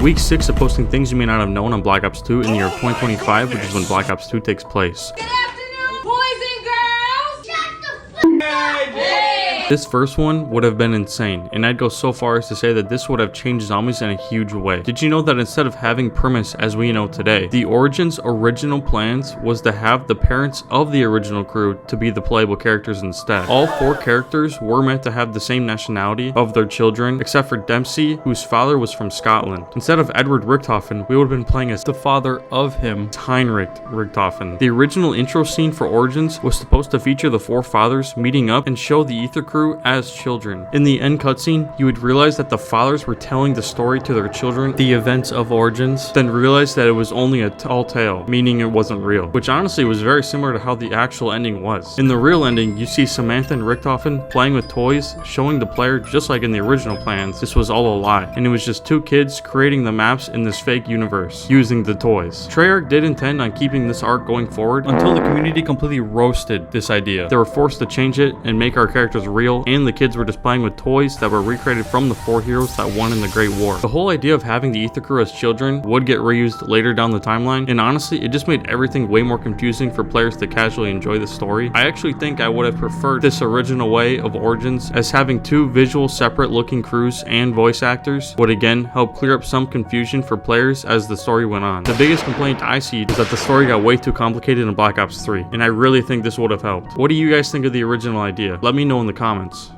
Week 6 of posting things you may not have known on Black Ops 2 in the year of 2025, which is when Black Ops 2 takes place. Good afternoon, boys and girls! Shut the f*** This first one would have been insane, and I'd go so far as to say that this would have changed zombies in a huge way. Did you know that instead of having Primus as we know today, the Origins' original plans was to have the parents of the original crew to be the playable characters instead? All 4 characters were meant to have the same nationality of their children, except for Dempsey, whose father was from Scotland. Instead of Edward Richthofen, we would have been playing as the father of him, Heinrich Richthofen. The original intro scene for Origins was supposed to feature the 4 fathers meeting up and show the Ether crew as children. In the end cutscene, you would realize that the fathers were telling the story to their children, the events of Origins, then realize that it was only a tall tale, meaning it wasn't real, which honestly was very similar to how the actual ending was. In the real ending, you see Samantha and Richthofen playing with toys, showing the player, just like in the original plans, this was all a lie, and it was just 2 kids creating the maps in this fake universe, using the toys. Treyarch did intend on keeping this arc going forward until the community completely roasted this idea. They were forced to change it and make our characters real, and the kids were just playing with toys that were recreated from the 4 heroes that won in the Great War. The whole idea of having the Ether crew as children would get reused later down the timeline, and honestly, it just made everything way more confusing for players to casually enjoy the story. I actually think I would have preferred this original way of Origins, as having 2 visual separate looking crews and voice actors would again help clear up some confusion for players as the story went on. The biggest complaint I see is that the story got way too complicated in Black Ops 3, and I really think this would have helped. What do you guys think of the original idea? Let me know in the comments.